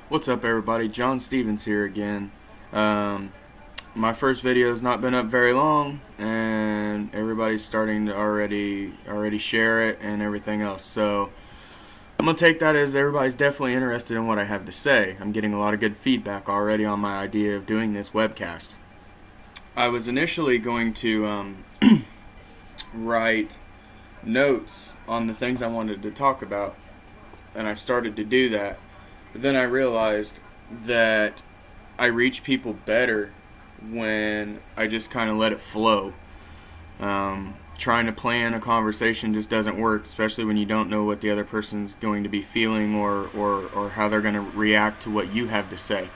What's up, everybody? John Stevens here again. My first video has not been up very long, and everybody's starting to already share it and everything else. So I'm gonna take that as everybody's definitely interested in what I have to say. I'm getting a lot of good feedback already on my idea of doing this webcast. I was initially going to write notes on the things I wanted to talk about, and I started to do that. But then I realized that I reach people better when I just kind of let it flow. Trying to plan a conversation just doesn't work, especially when you don't know what the other person's going to be feeling or how they're going to react to what you have to say.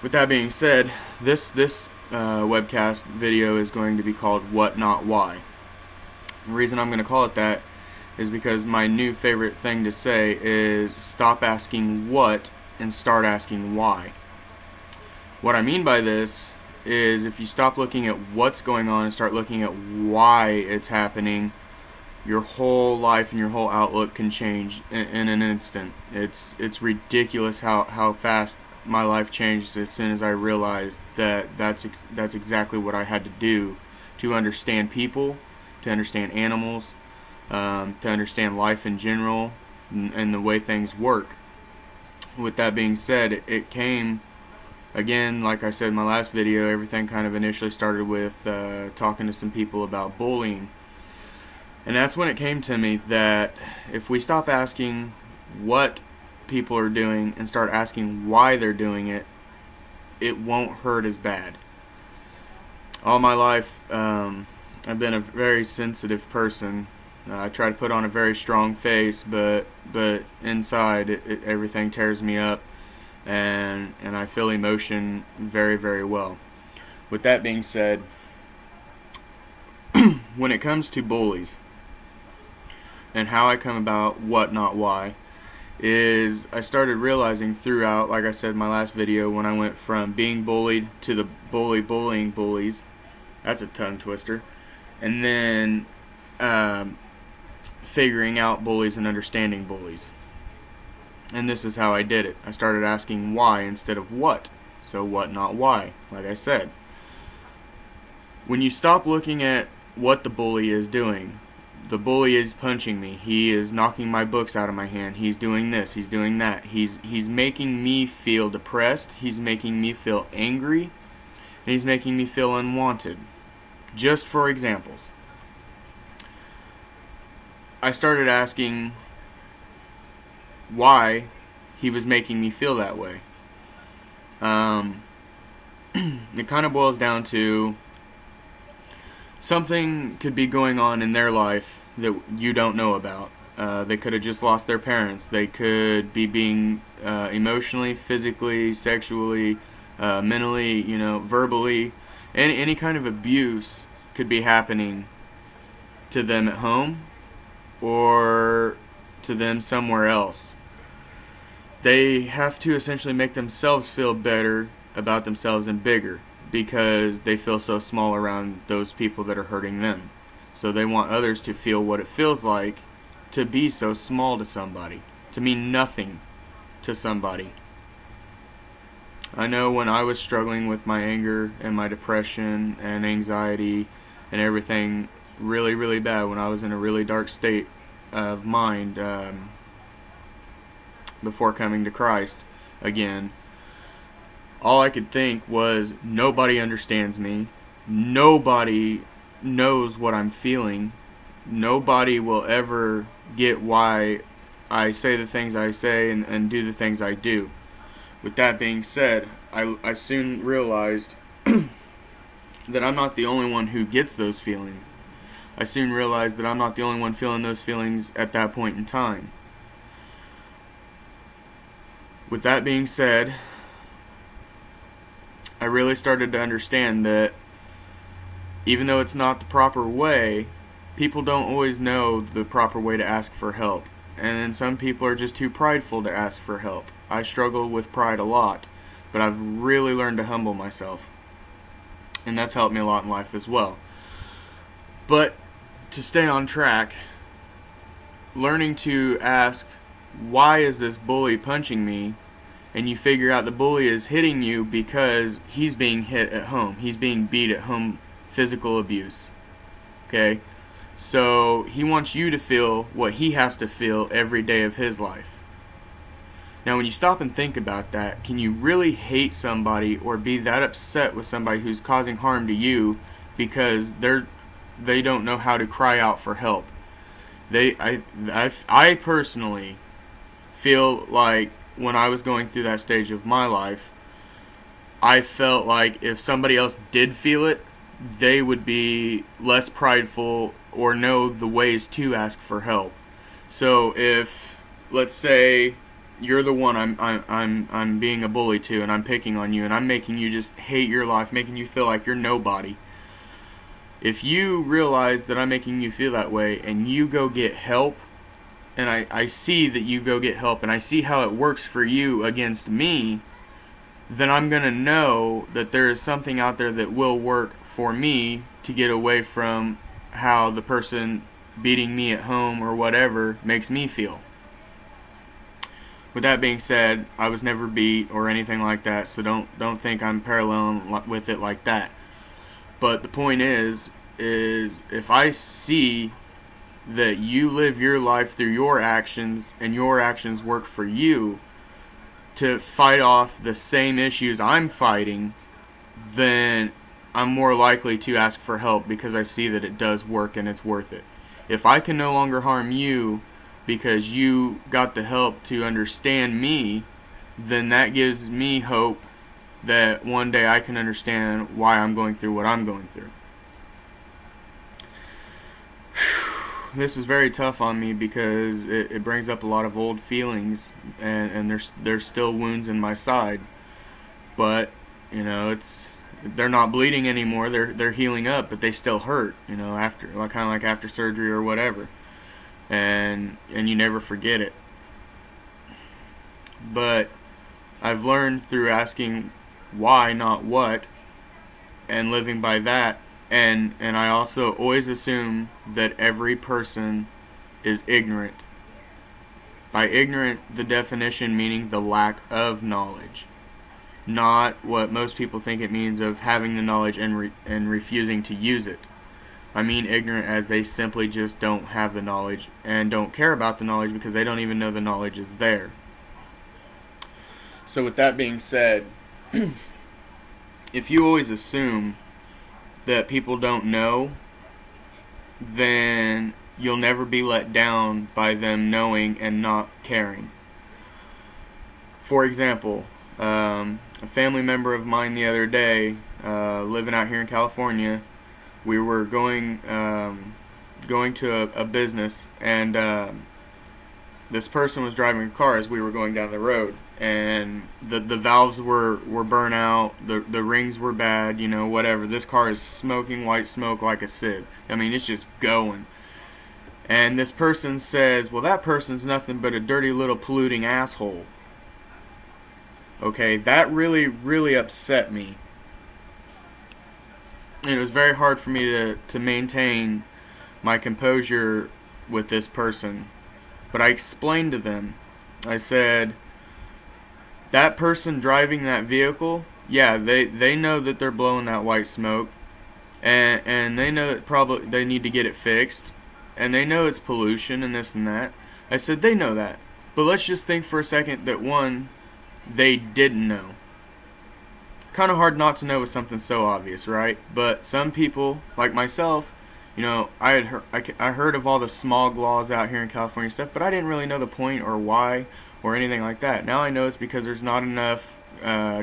With that being said, this webcast video is going to be called What Not Why. The reason I'm going to call it that is because my new favorite thing to say is stop asking what and start asking why. What I mean by this is if you stop looking at what's going on and start looking at why it's happening, your whole life and your whole outlook can change in an instant. It's ridiculous how fast my life changed as soon as I realized that that's exactly what I had to do to understand people, to understand animals, to understand life in general and the way things work. With that being said, it came, again, like I said in my last video, everything kind of initially started with talking to some people about bullying. And that's when it came to me that if we stop asking what people are doing and start asking why they're doing it, it won't hurt as bad. All my life, I've been a very sensitive person. I try to put on a very strong face, but inside everything tears me up, and I feel emotion very, very well. With that being said, when it comes to bullies and how I come about what not why, is I started realizing throughout, like I said in my last video, when I went from being bullied to the bullying bullies. That's a tongue twister. And then figuring out bullies and understanding bullies. And this is how I did it. I started asking why instead of what. So what, not why, like I said. When you stop looking at what the bully is doing, the bully is punching me, he is knocking my books out of my hand, he's doing this, he's doing that, he's making me feel depressed, he's making me feel angry, and he's making me feel unwanted. Just for examples. I started asking why he was making me feel that way. It kind of boils down to something could be going on in their life that you don't know about. They could have just lost their parents. They could be being emotionally, physically, sexually, mentally, verbally. Any kind of abuse could be happening to them at home or to them somewhere else. They have to essentially make themselves feel better about themselves and bigger because they feel so small around those people that are hurting them. So they want others to feel what it feels like to be so small to somebody, to mean nothing to somebody. I know when I was struggling with my anger and my depression and anxiety and everything really, really bad, when I was in a really dark state of mind before coming to Christ again, all I could think was nobody understands me, nobody knows what I'm feeling, nobody will ever get why I say the things I say and do the things I do. With that being said, I soon realized that I'm not the only one who gets those feelings. I soon realized that I'm not the only one feeling those feelings at that point in time. With that being said, I really started to understand that even though it's not the proper way, people don't always know the proper way to ask for help. And then some people are just too prideful to ask for help. I struggle with pride a lot, but I've really learned to humble myself. And that's helped me a lot in life as well. But to stay on track, learning to ask, why is this bully punching me, and you figure out the bully is hitting you because he's being hit at home. He's being beat at home, physical abuse. Okay? So he wants you to feel what he has to feel every day of his life. Now, when you stop and think about that, can you really hate somebody or be that upset with somebody who's causing harm to you because they don't know how to cry out for help? I personally feel like when I was going through that stage of my life, I felt like if somebody else did feel it, they would be less prideful or know the ways to ask for help. So if, let's say, you're the one I'm being a bully to, and I'm picking on you, and I'm making you just hate your life, making you feel like you're nobody. If you realize that I'm making you feel that way, and you go get help, and I see that you go get help, and I see how it works for you against me, then I'm going to know that there is something out there that will work for me to get away from how the person beating me at home or whatever makes me feel. With that being said, I was never beat or anything like that, so don't think I'm paralleling with it like that. But the point is if I see that you live your life through your actions and your actions work for you to fight off the same issues I'm fighting, then I'm more likely to ask for help because I see that it does work and it's worth it. If I can no longer harm you because you got the help to understand me, then that gives me hope that one day I can understand why I'm going through what I'm going through. This is very tough on me because it brings up a lot of old feelings, and there's still wounds in my side, but they're not bleeding anymore. They're healing up, but they still hurt. After kind of like after surgery or whatever. And you never forget it. But I've learned through asking why, not what, and living by that. And I also always assume that every person is ignorant. By ignorant, the definition meaning the lack of knowledge, not what most people think it means of having the knowledge and refusing to use it. I mean ignorant as they simply just don't have the knowledge and don't care about the knowledge because they don't even know the knowledge is there. So with that being said, if you always assume that people don't know, then you'll never be let down by them knowing and not caring. For example, a family member of mine the other day, living out here in California, we were going to a business, and this person was driving a car as we were going down the road, and the valves were burnt out, the rings were bad, whatever. This car is smoking white smoke like a sieve. I mean, it's just going. And this person says, well, that person's nothing but a dirty little polluting asshole. Okay, that really, really upset me. And it was very hard for me to maintain my composure with this person. But I explained to them. I said, that person driving that vehicle, yeah, they know that they're blowing that white smoke. And they know that probably they need to get it fixed. And they know it's pollution and this and that. I said, they know that. But let's just think for a second that one, they didn't know. Kind of hard not to know with something so obvious, right? But some people, like myself, I heard of all the smog laws out here in California and stuff, but I didn't really know the point or why or anything like that. Now I know it's because there's not enough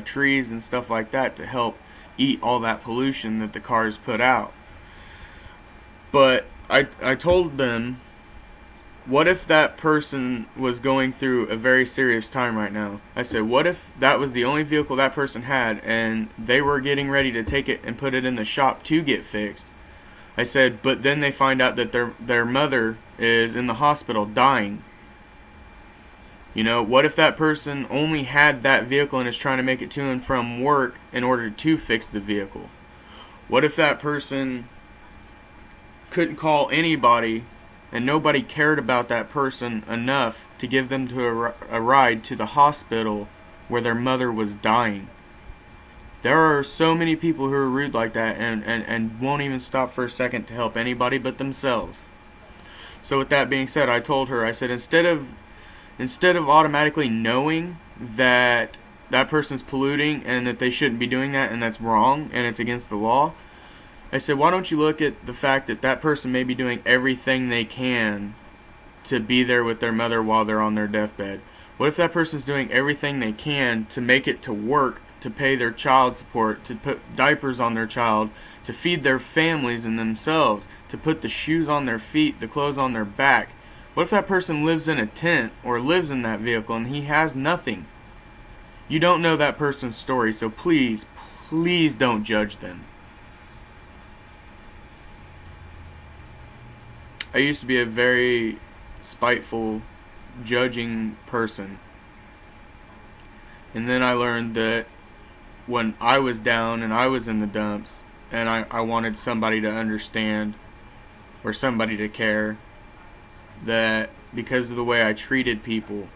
trees and stuff like that to help eat all that pollution that the cars put out. But I told them, what if that person was going through a very serious time right now? I said, what if that was the only vehicle that person had and they were getting ready to take it and put it in the shop to get fixed? I said, but then they find out that their mother is in the hospital dying. What if that person only had that vehicle and is trying to make it to and from work in order to fix the vehicle? What if that person couldn't call anybody and nobody cared about that person enough to give them a ride to the hospital where their mother was dying. There are so many people who are rude like that and won't even stop for a second to help anybody but themselves. So with that being said, I told her, I said, instead of automatically knowing that that person's polluting and that they shouldn't be doing that and that's wrong and it's against the law, I said, why don't you look at the fact that that person may be doing everything they can to be there with their mother while they're on their deathbed? What if that person's doing everything they can to make it to work, to pay their child support, to put diapers on their child, to feed their families and themselves, to put the shoes on their feet, the clothes on their back? What if that person lives in a tent or lives in that vehicle and he has nothing? You don't know that person's story, so please, please don't judge them. I used to be a very spiteful, judging person. And then I learned that when I was down and I was in the dumps and I wanted somebody to understand or somebody to care, that because of the way I treated people,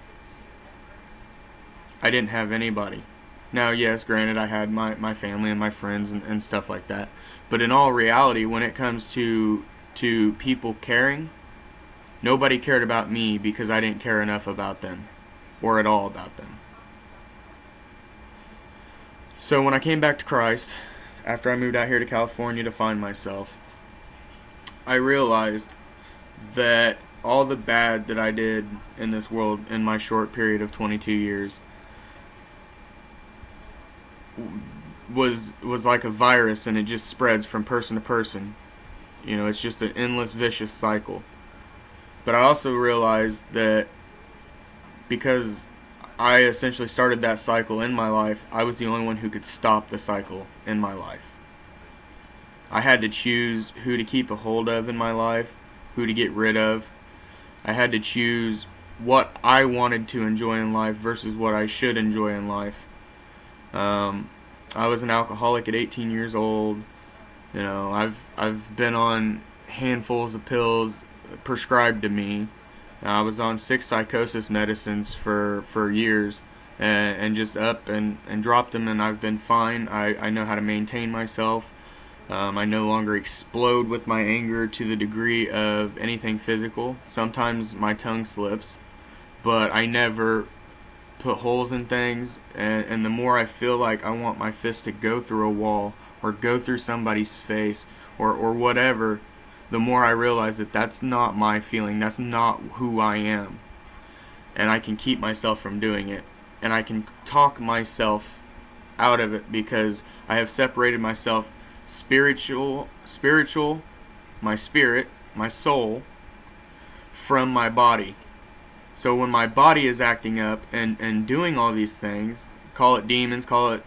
I didn't have anybody. Now, yes, granted, I had my family and my friends and stuff like that. But in all reality, when it comes to people caring, nobody cared about me because I didn't care enough about them, or at all about them. So when I came back to Christ, after I moved out here to California to find myself, I realized that all the bad that I did in this world in my short period of 22 years was like a virus, and it just spreads from person to person. You know, it's just an endless vicious cycle. But I also realized that because I essentially started that cycle in my life, I was the only one who could stop the cycle in my life. I had to choose who to keep a hold of in my life, who to get rid of. I had to choose what I wanted to enjoy in life versus what I should enjoy in life. I was an alcoholic at 18 years old. You know, I've been on handfuls of pills prescribed to me. I was on 6 psychosis medicines for years, and just up and dropped them, and I've been fine. I know how to maintain myself. I no longer explode with my anger to the degree of anything physical. Sometimes my tongue slips, but I never put holes in things, and the more I feel like I want my fist to go through a wall or go through somebody's face or whatever, the more I realize that that's not my feeling, that's not who I am, and I can keep myself from doing it, and I can talk myself out of it because I have separated myself spiritual, my spirit, my soul, from my body. So when my body is acting up and doing all these things, call it demons, call it,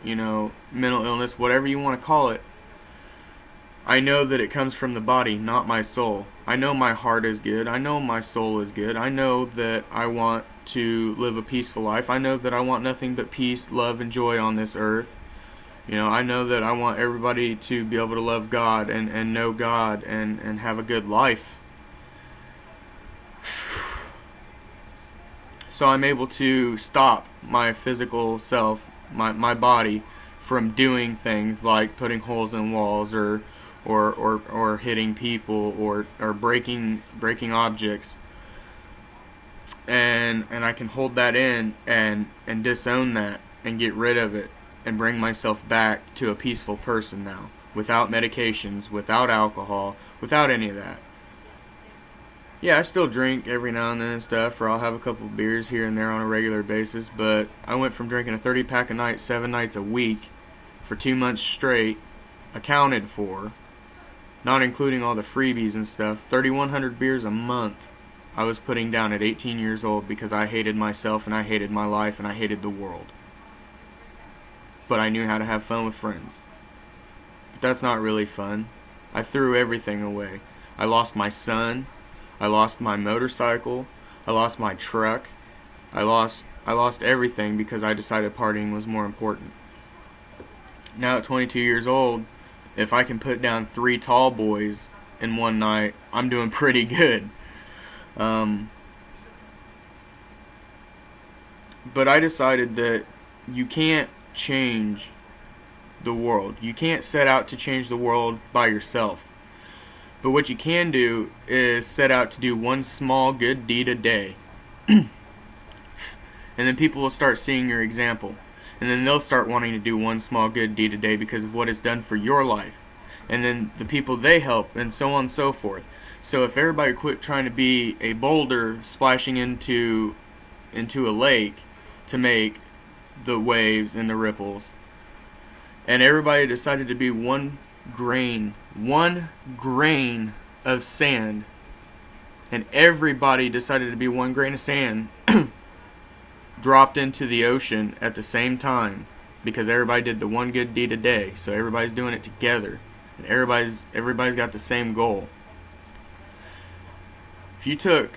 you know, mental illness, whatever you want to call it, I know that it comes from the body, not my soul. I know my heart is good. I know my soul is good. I know that I want to live a peaceful life. I know that I want nothing but peace, love, and joy on this earth. You know, I know that I want everybody to be able to love God and know God and have a good life. So I'm able to stop my physical self, my body, from doing things like putting holes in walls or hitting people or breaking objects. And I can hold that in and disown that and get rid of it and bring myself back to a peaceful person now, without medications, without alcohol, without any of that. Yeah, I still drink every now and then and stuff, or I'll have a couple of beers here and there on a regular basis, but I went from drinking a 30-pack a night 7 nights a week for 2 months straight, accounted for, not including all the freebies and stuff, 3,100 beers a month I was putting down at 18 years old because I hated myself and I hated my life and I hated the world. But I knew how to have fun with friends. But that's not really fun. I threw everything away. I lost my son. I lost my motorcycle. I lost my truck. I lost everything because I decided partying was more important. Now at 22 years old, if I can put down 3 tall boys in one night, I'm doing pretty good. But I decided that you can't change the world. You can't set out to change the world by yourself. But what you can do is set out to do one small good deed a day. And then people will start seeing your example. And then they'll start wanting to do one small good deed a day because of what it's done for your life. And then the people they help, and so on and so forth. So if everybody quit trying to be a boulder splashing into a lake to make the waves and the ripples, and everybody decided to be one grain of sand, and everybody decided to be one grain of sand dropped into the ocean at the same time, because everybody did the one good deed a day, so everybody's doing it together, and everybody's got the same goal. If you took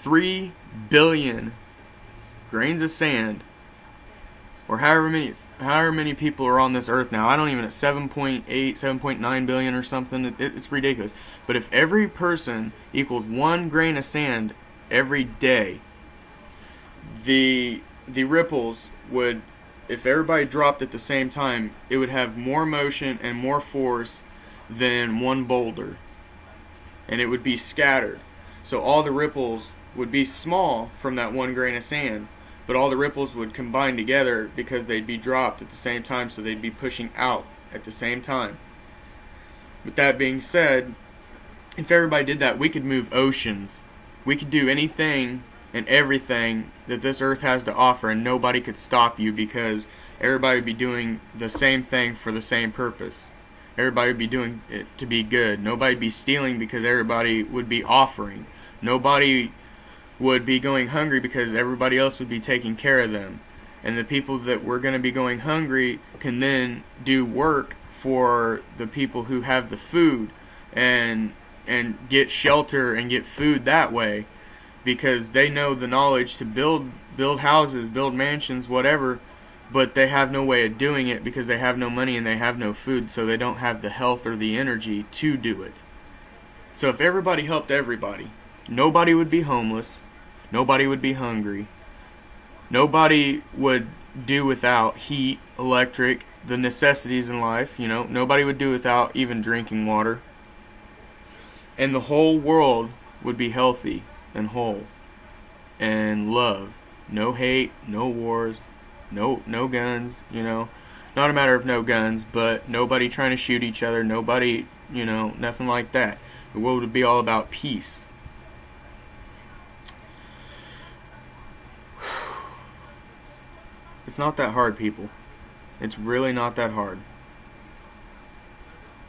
3 billion grains of sand, or however many people are on this earth now, I don't even know, 7.8, 7.9 billion or something, it's ridiculous. But if every person equaled 1 grain of sand every day, the ripples would, if everybody dropped at the same time, it would have more motion and more force than one boulder, and it would be scattered. So all the ripples would be small from that 1 grain of sand, but all the ripples would combine together because they'd be dropped at the same time, so they'd be pushing out at the same time. With that being said, if everybody did that, we could move oceans. We could do anything and everything that this earth has to offer, and nobody could stop you, because everybody would be doing the same thing for the same purpose. Everybody would be doing it to be good. Nobody would be stealing because everybody would be offering. Nobody would be going hungry because everybody else would be taking care of them. And the people that were going to be going hungry can then do work for the people who have the food, and get shelter and get food that way, because they know the knowledge to build houses, build mansions, whatever, but they have no way of doing it because they have no money and they have no food, so they don't have the health or the energy to do it. So if everybody helped everybody, nobody would be homeless, nobody would be hungry, nobody would do without heat, electric, the necessities in life, nobody would do without even drinking water, and the whole world would be healthy and whole and love. No hate, no wars, no guns, not a matter of no guns, but nobody trying to shoot each other, nobody, nothing like that. The world would be all about peace. It's not that hard, people. It's really not that hard.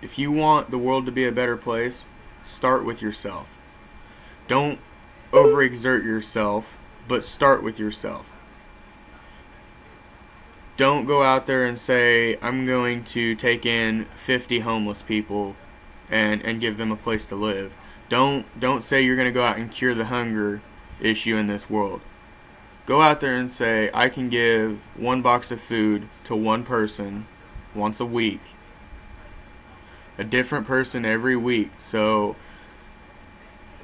If you want the world to be a better place, start with yourself. Don't overexert yourself, but start with yourself. Don't go out there and say, I'm going to take in 50 homeless people and give them a place to live. Don't say you're going to go out and cure the hunger issue in this world. Go out there and say, I can give 1 box of food to 1 person once a week. A different person every week. So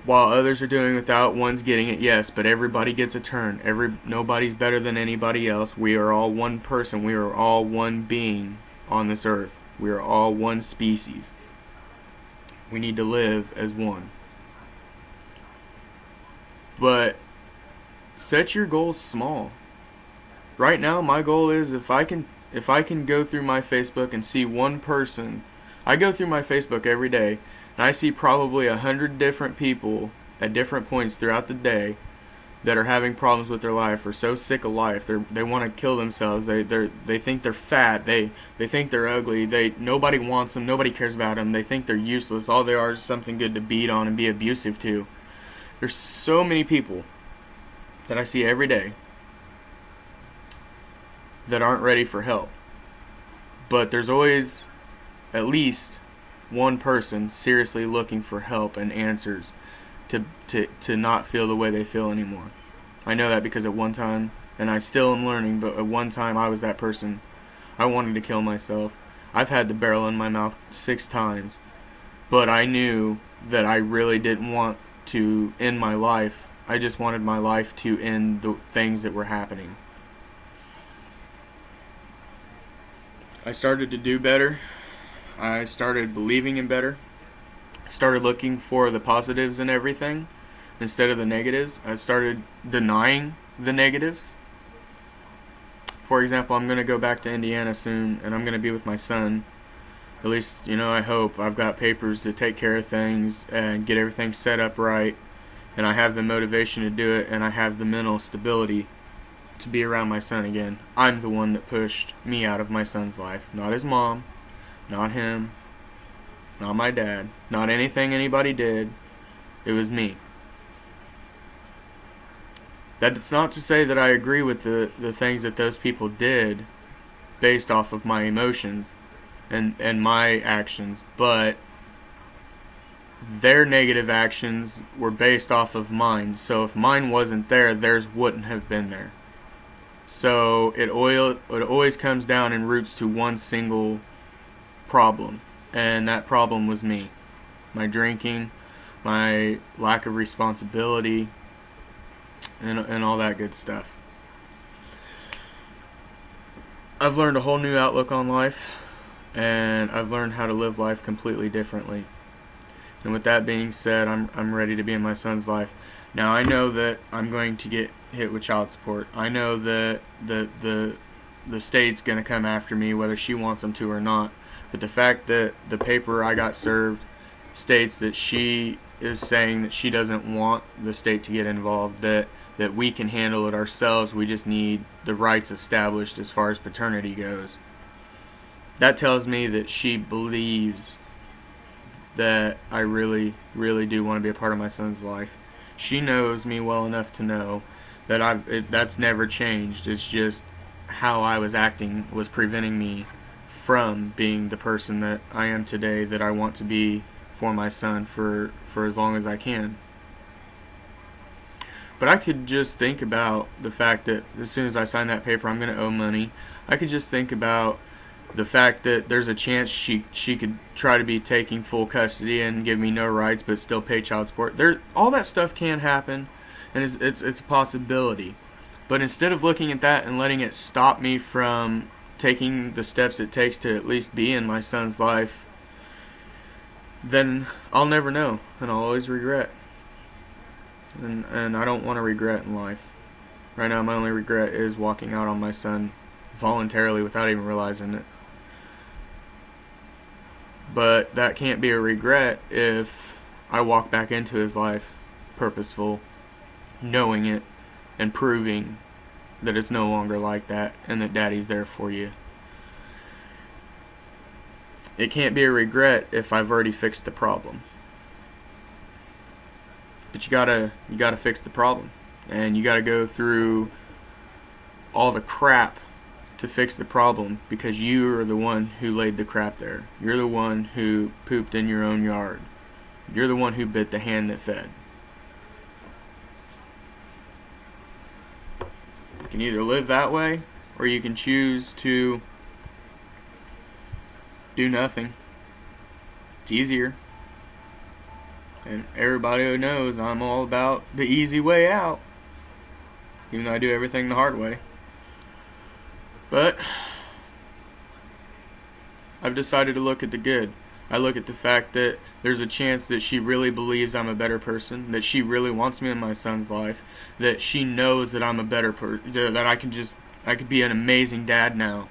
while others are doing without, one's getting it, yes, but everybody gets a turn. Nobody's better than anybody else. We are all one person. We are all one being on this earth. We are all one species. We need to live as one. But set your goals small. Right now, my goal is if I can go through my Facebook and see one person. I go through my Facebook every day, and I see probably 100 different people at different points throughout the day that are having problems with their life, or so sick of life. They want to kill themselves. They think they're fat. They think they're ugly. Nobody wants them. Nobody cares about them. They think they're useless. All they are is something good to beat on and be abusive to. There's so many people that I see every day that aren't ready for help. But there's always at least one person seriously looking for help and answers to not feel the way they feel anymore. I know that because at one time, and I still am learning, but at one time I was that person. I wanted to kill myself. I've had the barrel in my mouth 6 times, but I knew that I really didn't want to end my life. I just wanted my life to end the things that were happening. I started to do better. I started believing in better. I started looking for the positives in everything instead of the negatives. I started denying the negatives. For example, I'm going to go back to Indiana soon, and I'm going to be with my son. At least, I hope. I've got papers to take care of things and get everything set up right, and I have the motivation to do it, and I have the mental stability to be around my son again. I'm the one that pushed me out of my son's life, not his mom, not him, not my dad, not anything anybody did. It was me. That's not to say that I agree with the things that those people did based off of my emotions and my actions, but their negative actions were based off of mine. So if mine wasn't there, theirs wouldn't have been there. So it always comes down and roots to one single problem, and that problem was me. My drinking, my lack of responsibility, and all that good stuff. I've learned a whole new outlook on life, and I've learned how to live life completely differently. And with that being said, I'm ready to be in my son's life. Now I know that I'm going to get hit with child support. I know that the state's going to come after me whether she wants them to or not. But the fact that the paper I got served states that she is saying that she doesn't want the state to get involved, that we can handle it ourselves, we just need the rights established as far as paternity goes. That tells me that she believes that I really, really do want to be a part of my son's life. She knows me well enough to know that that's never changed. It's just how I was acting was preventing me from being the person that I am today, that I want to be for my son for as long as I can. But I could just think about the fact that as soon as I sign that paper, I'm going to owe money. I could just think about the fact that there's a chance she could try to be taking full custody and give me no rights but still pay child support. All that stuff can happen, and it's a possibility. But instead of looking at that and letting it stop me from taking the steps it takes to at least be in my son's life, then I'll never know, and I'll always regret. And I don't want to regret in life. Right now, my only regret is walking out on my son voluntarily without even realizing it. But that can't be a regret if I walk back into his life purposeful, knowing it, and proving that it's no longer like that and that daddy's there for you. It can't be a regret if I've already fixed the problem. But you gotta fix the problem, and you gotta go through all the crap to fix the problem, because you are the one who laid the crap there. You're the one who pooped in your own yard. You're the one who bit the hand that fed. You can either live that way, or you can choose to do nothing. It's easier. And everybody knows I'm all about the easy way out, even though I do everything the hard way. But I've decided to look at the good. I look at the fact that there's a chance that she really believes I'm a better person, that she really wants me in my son's life, that she knows that I'm a better person, that I could be an amazing dad now.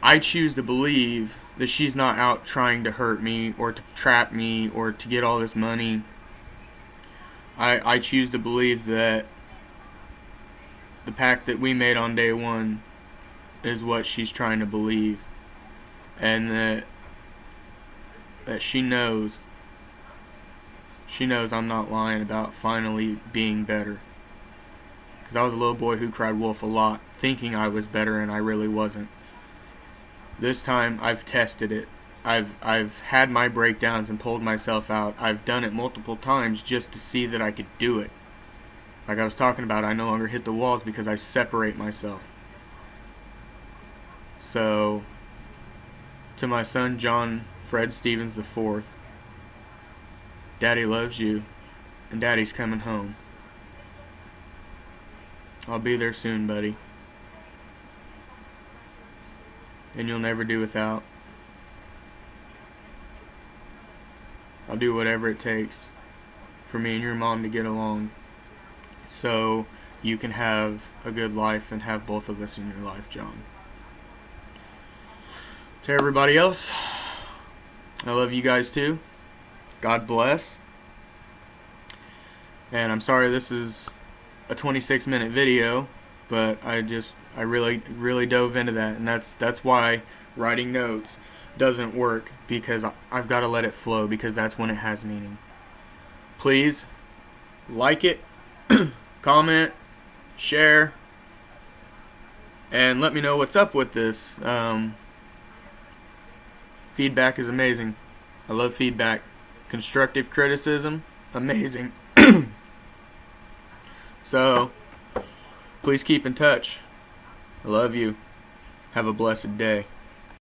I choose to believe that she's not out trying to hurt me or to trap me or to get all this money. I choose to believe that the pact that we made on day one is what she's trying to believe, and that she knows I'm not lying about finally being better. Because I was a little boy who cried wolf a lot, thinking I was better, and I really wasn't. This time I've tested it. I've had my breakdowns and pulled myself out. I've done it multiple times just to see that I could do it. Like I was talking about, I no longer hit the walls because I separate myself. So, to my son John Fred Stevens IV, Daddy loves you, and Daddy's coming home. I'll be there soon, buddy. and you'll never do without. I'll do whatever it takes for me and your mom to get along, so you can have a good life and have both of us in your life, John. To everybody else, I love you guys too. God bless. And I'm sorry this is a 26-minute video, but I really dove into that, and that's why writing notes doesn't work, because I've got to let it flow, because that's when it has meaning. Please like it, comment, share, and let me know what's up with this. Feedback is amazing. I love feedback. Constructive criticism, amazing. So, please keep in touch. I love you. Have a blessed day.